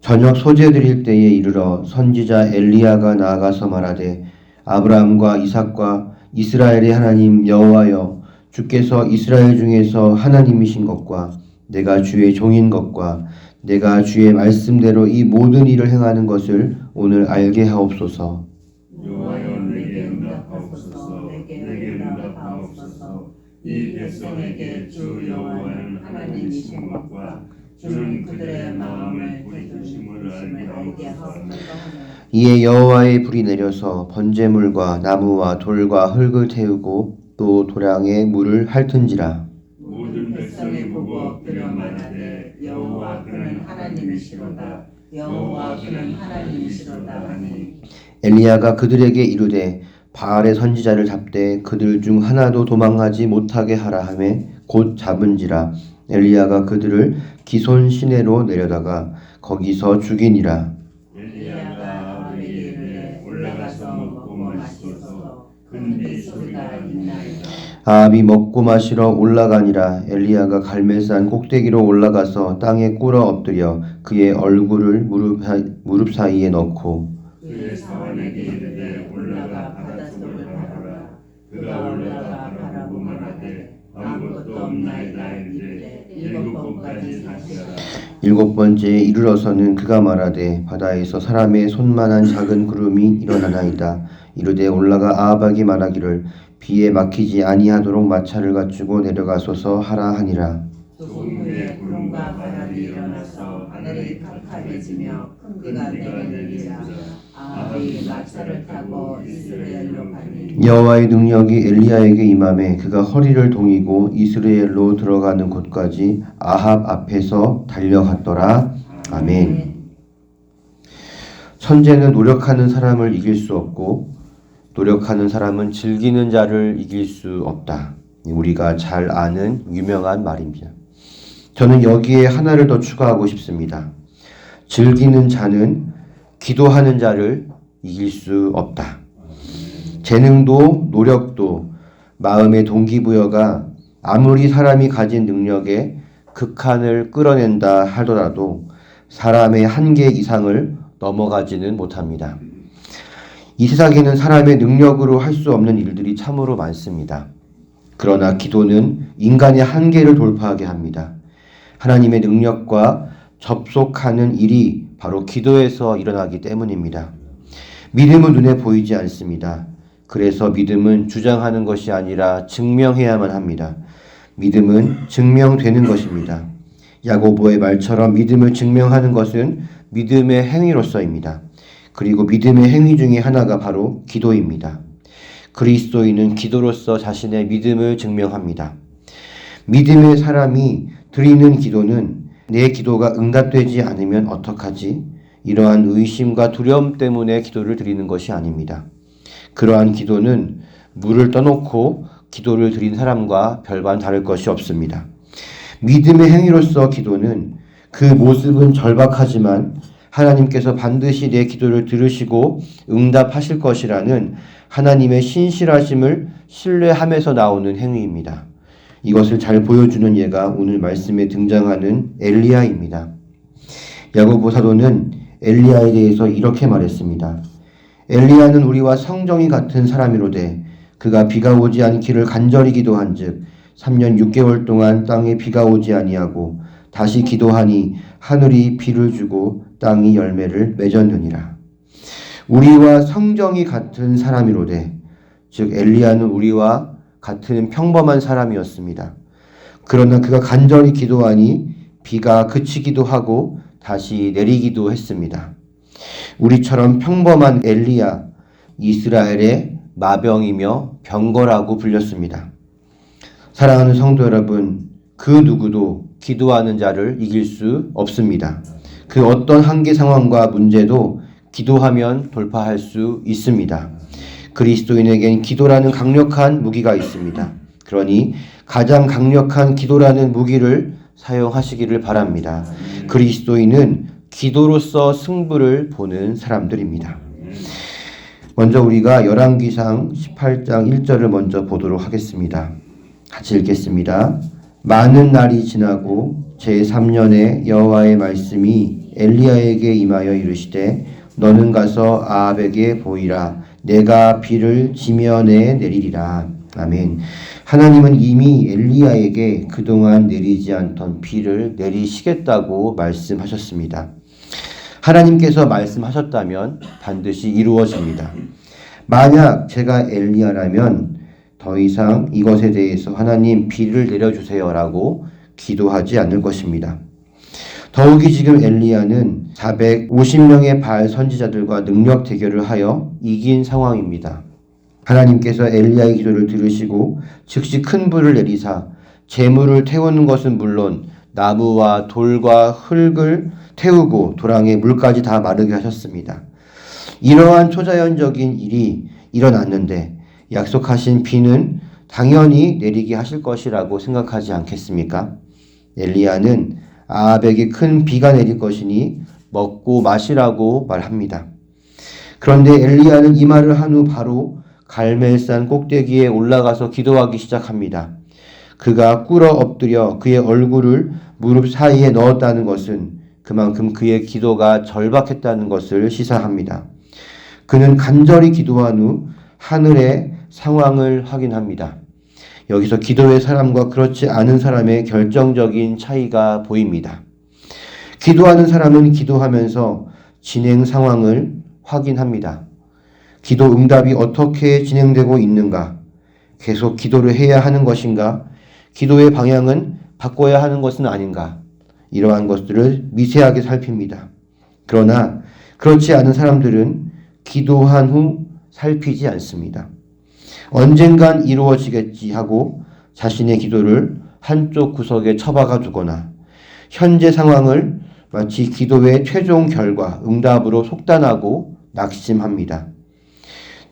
저녁 소재 드릴 때에 이르러 선지자 엘리야가 나아가서 말하되 아브라함과 이삭과 이스라엘의 하나님 여호와여, 주께서 이스라엘 중에서 하나님이신 것과 내가 주의 종인 것과 내가 주의 말씀대로 이 모든 일을 행하는 것을 오늘 알게 하옵소서. 여호와여, 내게 응답하옵소서. 내게 응답하옵소서. 이 백성에게 주 여호와는 하나님이신 것과 주는 그들의 마음을 되두심을 알게 하옵소서. 이에 여호와의 불이 내려서 번제물과 나무와 돌과 흙을 태우고 또 도량에 물을 핥은지라. 모든 백성이 보고 엎드려 말하되 여호와 그는 하나님이시로다. 여호와 그는 하나님이시로다 하니 엘리야가 그들에게 이르되 바알의 선지자를 잡되 그들 중 하나도 도망하지 못하게 하라 하매 곧 잡은지라. 엘리야가 그들을 기손 시내로 내려다가 거기서 죽이니라. 엘리야가 아버지에게 이르되 올라가서 먹고 마시소서. 근데 소리가 있나이다. 아합이 먹고 마시러 올라가니라. 엘리야가 갈멜산 꼭대기로 올라가서 땅에 꿇어 엎드려 그의 얼굴을 무릎 사이에 넣고 그의 사원에게 이르되 올라가 바닷속을 바라라. 그가 올라가 바라보고 말하되 아무것도 없나이다 이르되 7번까지 다시하라. 7번째에 이르러서는 그가 말하되 바다에서 사람의 손만한 작은 구름이 일어나나이다. 이르되 올라가 아합에게 말하기를 비에 막히지 아니하도록 마차를 갖추고 내려가소서 하라 하니라. 조금 후에 구름과 바람이 일어나서 하늘이 캄캄해지며 큰 비가 내리니라. 아합이 마차를 타고 이스라엘로 가니 여호와의 능력이 엘리야에게 임하매 그가 허리를 동이고 이스라엘로 들어가는 곳까지 아합 앞에서 달려갔더라. 아멘. 천재는 노력하는 사람을 이길 수 없고 노력하는 사람은 즐기는 자를 이길 수 없다. 우리가 잘 아는 유명한 말입니다. 저는 여기에 하나를 더 추가하고 싶습니다. 즐기는 자는 기도하는 자를 이길 수 없다. 재능도 노력도 마음의 동기부여가 아무리 사람이 가진 능력에 극한을 끌어낸다 하더라도 사람의 한계 이상을 넘어가지는 못합니다. 이 세상에는 사람의 능력으로 할 수 없는 일들이 참으로 많습니다. 그러나 기도는 인간의 한계를 돌파하게 합니다. 하나님의 능력과 접속하는 일이 바로 기도에서 일어나기 때문입니다. 믿음은 눈에 보이지 않습니다. 그래서 믿음은 주장하는 것이 아니라 증명해야만 합니다. 믿음은 증명되는 것입니다. 야고보의 말처럼 믿음을 증명하는 것은 믿음의 행위로서입니다. 그리고 믿음의 행위 중에 하나가 바로 기도입니다. 그리스도인은 기도로서 자신의 믿음을 증명합니다. 믿음의 사람이 드리는 기도는 내 기도가 응답되지 않으면 어떡하지? 이러한 의심과 두려움 때문에 기도를 드리는 것이 아닙니다. 그러한 기도는 물을 떠놓고 기도를 드린 사람과 별반 다를 것이 없습니다. 믿음의 행위로서 기도는 그 모습은 절박하지만 하나님께서 반드시 내 기도를 들으시고 응답하실 것이라는 하나님의 신실하심을 신뢰하면서 나오는 행위입니다. 이것을 잘 보여주는 예가 오늘 말씀에 등장하는 엘리야입니다. 야고보 사도는 엘리야에 대해서 이렇게 말했습니다. 엘리야는 우리와 성정이 같은 사람이로되 그가 비가 오지 않기를 간절히 기도한즉 3년 6개월 동안 땅에 비가 오지 아니하고 다시 기도하니 하늘이 비를 주고 땅이 열매를 맺었느니라. 우리와 성정이 같은 사람이로되, 즉 엘리야는 우리와 같은 평범한 사람이었습니다. 그러나 그가 간절히 기도하니 비가 그치기도 하고 다시 내리기도 했습니다. 우리처럼 평범한 엘리야, 이스라엘의 마병이며 병거라고 불렸습니다. 사랑하는 성도 여러분, 그 누구도 기도하는 자를 이길 수 없습니다. 그 어떤 한계 상황과 문제도 기도하면 돌파할 수 있습니다. 그리스도인에겐 기도라는 강력한 무기가 있습니다. 그러니 가장 강력한 기도라는 무기를 사용하시기를 바랍니다. 그리스도인은 기도로서 승부를 보는 사람들입니다. 먼저 우리가 열왕기상 18장 1절을 먼저 보도록 하겠습니다. 같이 읽겠습니다. 많은 날이 지나고 제3년에 여호와의 말씀이 엘리야에게 임하여 이르시되 너는 가서 아합에게 보이라. 내가 비를 지면에 내리리라. 아멘. 하나님은 이미 엘리야에게 그동안 내리지 않던 비를 내리시겠다고 말씀하셨습니다. 하나님께서 말씀하셨다면 반드시 이루어집니다. 만약 제가 엘리야라면 더 이상 이것에 대해서 하나님 비를 내려주세요라고 기도하지 않을 것입니다. 더욱이 지금 엘리야는 450명의 바알 선지자들과 능력 대결을 하여 이긴 상황입니다. 하나님께서 엘리야의 기도를 들으시고 즉시 큰 불을 내리사 재물을 태우는 것은 물론 나무와 돌과 흙을 태우고 도랑에 물까지 다 마르게 하셨습니다. 이러한 초자연적인 일이 일어났는데 약속하신 비는 당연히 내리게 하실 것이라고 생각하지 않겠습니까? 엘리야는 아합에게 큰 비가 내릴 것이니 먹고 마시라고 말합니다. 그런데 엘리야는 이 말을 한 후 바로 갈멜산 꼭대기에 올라가서 기도하기 시작합니다. 그가 꿇어 엎드려 그의 얼굴을 무릎 사이에 넣었다는 것은 그만큼 그의 기도가 절박했다는 것을 시사합니다. 그는 간절히 기도한 후 하늘의 상황을 확인합니다. 여기서 기도의 사람과 그렇지 않은 사람의 결정적인 차이가 보입니다. 기도하는 사람은 기도하면서 진행 상황을 확인합니다. 기도 응답이 어떻게 진행되고 있는가? 계속 기도를 해야 하는 것인가? 기도의 방향은 바꿔야 하는 것은 아닌가? 이러한 것들을 미세하게 살핍니다. 그러나 그렇지 않은 사람들은 기도한 후 살피지 않습니다. 언젠간 이루어지겠지 하고 자신의 기도를 한쪽 구석에 처박아 두거나 현재 상황을 마치 기도의 최종 결과, 응답으로 속단하고 낙심합니다.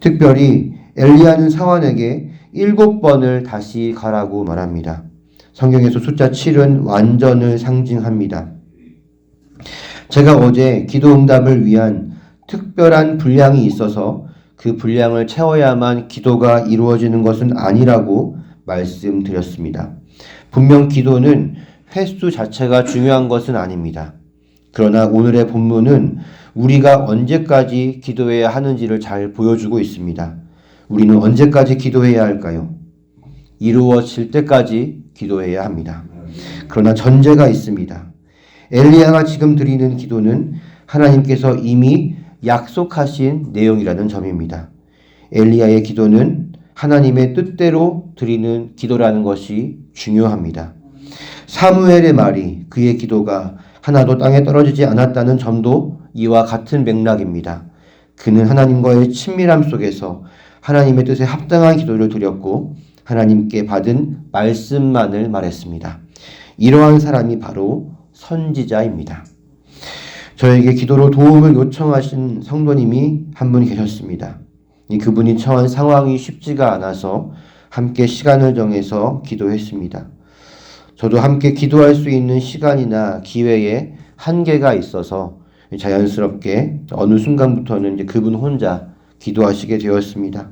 특별히 엘리야는 사환에게 7번을 다시 가라고 말합니다. 성경에서 숫자 7은 완전을 상징합니다. 제가 어제 기도 응답을 위한 특별한 분량이 있어서 그 분량을 채워야만 기도가 이루어지는 것은 아니라고 말씀드렸습니다. 분명 기도는 횟수 자체가 중요한 것은 아닙니다. 그러나 오늘의 본문은 우리가 언제까지 기도해야 하는지를 잘 보여주고 있습니다. 우리는 언제까지 기도해야 할까요? 이루어질 때까지 기도해야 합니다. 그러나 전제가 있습니다. 엘리야가 지금 드리는 기도는 하나님께서 이미 약속하신 내용이라는 점입니다. 엘리야의 기도는 하나님의 뜻대로 드리는 기도라는 것이 중요합니다. 사무엘의 말이 그의 기도가 하나도 땅에 떨어지지 않았다는 점도 이와 같은 맥락입니다. 그는 하나님과의 친밀함 속에서 하나님의 뜻에 합당한 기도를 드렸고 하나님께 받은 말씀만을 말했습니다. 이러한 사람이 바로 선지자입니다. 저에게 기도로 도움을 요청하신 성도님이 한 분 계셨습니다. 그분이 처한 상황이 쉽지가 않아서 함께 시간을 정해서 기도했습니다. 저도 함께 기도할 수 있는 시간이나 기회에 한계가 있어서 자연스럽게 어느 순간부터는 이제 그분 혼자 기도하시게 되었습니다.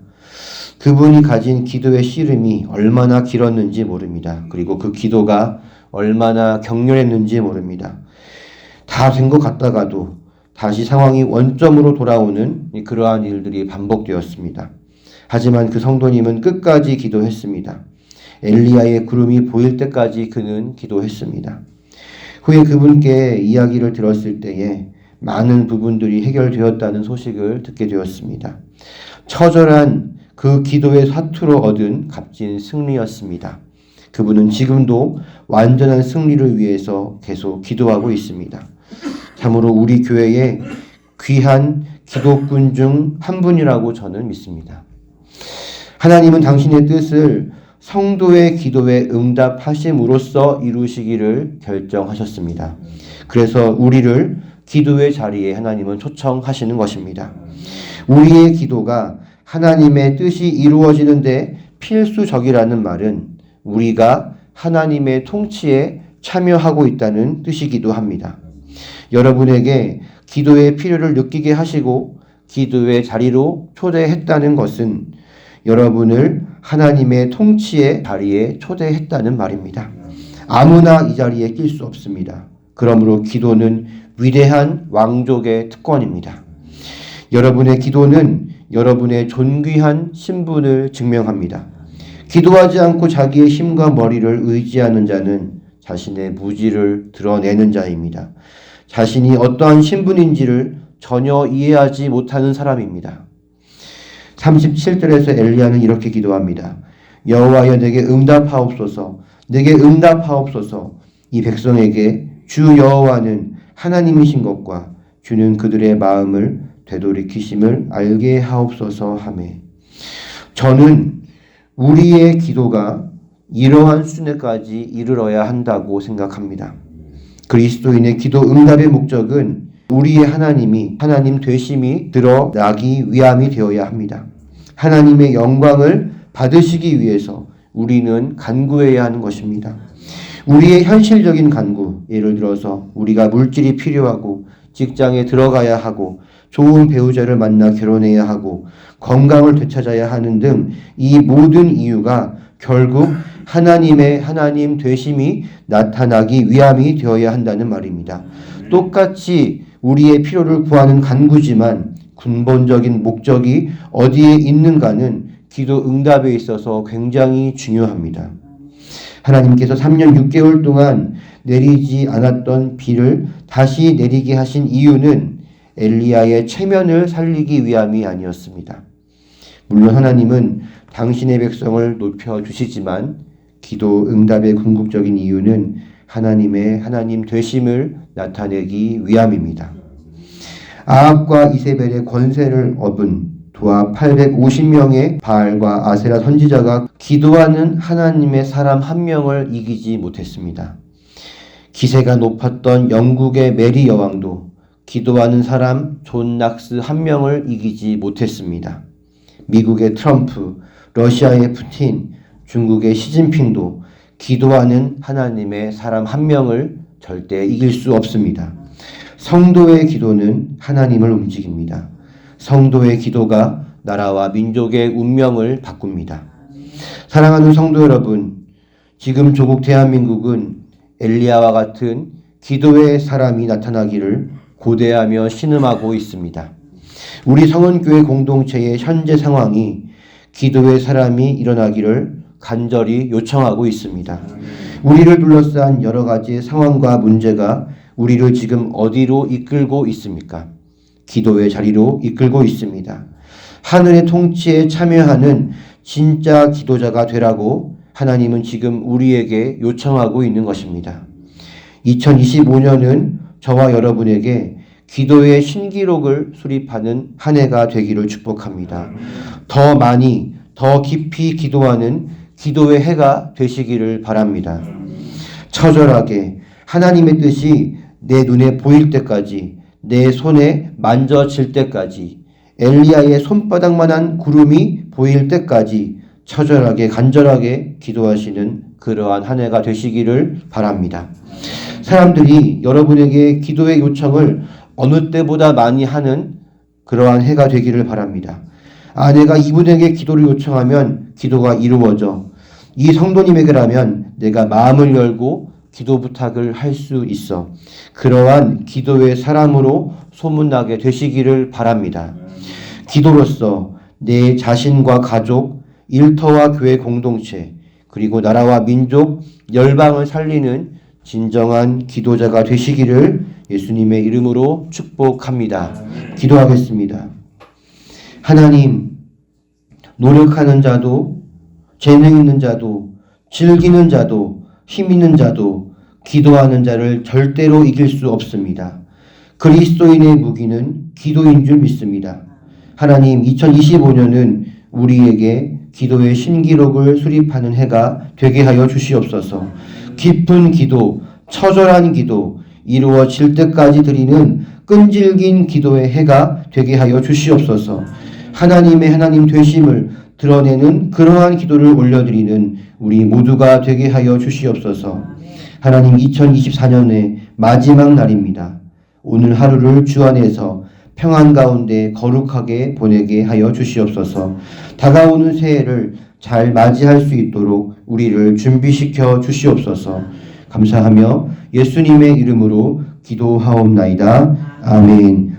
그분이 가진 기도의 씨름이 얼마나 길었는지 모릅니다. 그리고 그 기도가 얼마나 격렬했는지 모릅니다. 다 된 것 같다가도 다시 상황이 원점으로 돌아오는 그러한 일들이 반복되었습니다. 하지만 그 성도님은 끝까지 기도했습니다. 엘리야의 구름이 보일 때까지 그는 기도했습니다. 후에 그분께 이야기를 들었을 때에 많은 부분들이 해결되었다는 소식을 듣게 되었습니다. 처절한 그 기도의 사투로 얻은 값진 승리였습니다. 그분은 지금도 완전한 승리를 위해서 계속 기도하고 있습니다. 참으로 우리 교회의 귀한 기도꾼 중 한 분이라고 저는 믿습니다. 하나님은 당신의 뜻을 성도의 기도에 응답하심으로써 이루시기를 결정하셨습니다. 그래서 우리를 기도의 자리에 하나님은 초청하시는 것입니다. 우리의 기도가 하나님의 뜻이 이루어지는데 필수적이라는 말은 우리가 하나님의 통치에 참여하고 있다는 뜻이기도 합니다. 여러분에게 기도의 필요를 느끼게 하시고 기도의 자리로 초대했다는 것은 여러분을 하나님의 통치의 자리에 초대했다는 말입니다. 아무나 이 자리에 낄 수 없습니다. 그러므로 기도는 위대한 왕족의 특권입니다. 여러분의 기도는 여러분의 존귀한 신분을 증명합니다. 기도하지 않고 자기의 힘과 머리를 의지하는 자는 자신의 무지를 드러내는 자입니다. 자신이 어떠한 신분인지를 전혀 이해하지 못하는 사람입니다. 37절에서 엘리야는 이렇게 기도합니다. 여호와여 내게 응답하옵소서. 내게 응답하옵소서. 이 백성에게 주 여호와는 하나님이신 것과 주는 그들의 마음을 되돌이키심을 알게 하옵소서 하매. 저는 우리의 기도가 이러한 수준까지 이르러야 한다고 생각합니다. 그리스도인의 기도 응답의 목적은 우리의 하나님이 하나님 되심이 드러나기 위함이 되어야 합니다. 하나님의 영광을 받으시기 위해서 우리는 간구해야 하는 것입니다. 우리의 현실적인 간구, 예를 들어서 우리가 물질이 필요하고 직장에 들어가야 하고 좋은 배우자를 만나 결혼해야 하고 건강을 되찾아야 하는 등 이 모든 이유가 결국 하나님 되심이 나타나기 위함이 되어야 한다는 말입니다. 똑같이 우리의 필요를 구하는 간구지만 근본적인 목적이 어디에 있는가는 기도 응답에 있어서 굉장히 중요합니다. 하나님께서 3년 6개월 동안 내리지 않았던 비를 다시 내리게 하신 이유는 엘리야의 체면을 살리기 위함이 아니었습니다. 물론 하나님은 당신의 백성을 높여주시지만 기도 응답의 궁극적인 이유는 하나님 되심을 나타내기 위함입니다. 아합과 이세벨의 권세를 얻은 도합 850명의 바알과 아세라 선지자가 기도하는 하나님의 사람 한 명을 이기지 못했습니다. 기세가 높았던 영국의 메리 여왕도 기도하는 사람 존 낙스 한 명을 이기지 못했습니다. 미국의 트럼프, 러시아의 푸틴, 중국의 시진핑도 기도하는 하나님의 사람 한 명을 절대 이길 수 없습니다. 성도의 기도는 하나님을 움직입니다. 성도의 기도가 나라와 민족의 운명을 바꿉니다. 사랑하는 성도 여러분, 지금 조국 대한민국은 엘리야와 같은 기도의 사람이 나타나기를 고대하며 신음하고 있습니다. 우리 성은교회 공동체의 현재 상황이 기도의 사람이 일어나기를 간절히 요청하고 있습니다. 우리를 둘러싼 여러 가지 상황과 문제가 우리를 지금 어디로 이끌고 있습니까? 기도의 자리로 이끌고 있습니다. 하늘의 통치에 참여하는 진짜 기도자가 되라고 하나님은 지금 우리에게 요청하고 있는 것입니다. 2025년은 저와 여러분에게 기도의 신기록을 수립하는 한 해가 되기를 축복합니다. 더 많이, 더 깊이 기도하는 기도의 해가 되시기를 바랍니다. 처절하게 하나님의 뜻이 내 눈에 보일 때까지, 내 손에 만져질 때까지, 엘리야의 손바닥만한 구름이 보일 때까지 처절하게 간절하게 기도하시는 그러한 한 해가 되시기를 바랍니다. 사람들이 여러분에게 기도의 요청을 어느 때보다 많이 하는 그러한 해가 되기를 바랍니다. 내가 이분에게 기도를 요청하면 기도가 이루어져. 이 성도님에게라면 내가 마음을 열고 기도 부탁을 할 수 있어. 그러한 기도의 사람으로 소문나게 되시기를 바랍니다. 기도로서 내 자신과 가족, 일터와 교회 공동체, 그리고 나라와 민족, 열방을 살리는 진정한 기도자가 되시기를 예수님의 이름으로 축복합니다. 기도하겠습니다. 하나님, 노력하는 자도, 재능 있는 자도, 즐기는 자도, 힘 있는 자도, 기도하는 자를 절대로 이길 수 없습니다. 그리스도인의 무기는 기도인 줄 믿습니다. 하나님, 2025년은 우리에게 기도의 신기록을 수립하는 해가 되게 하여 주시옵소서. 깊은 기도, 처절한 기도, 이루어질 때까지 드리는 끈질긴 기도의 해가 되게 하여 주시옵소서. 하나님 되심을 드러내는 그러한 기도를 올려드리는 우리 모두가 되게 하여 주시옵소서. 하나님, 2024년의 마지막 날입니다. 오늘 하루를 주 안에서 평안 가운데 거룩하게 보내게 하여 주시옵소서. 다가오는 새해를 잘 맞이할 수 있도록 우리를 준비시켜 주시옵소서. 감사하며 예수님의 이름으로 기도하옵나이다. 아멘.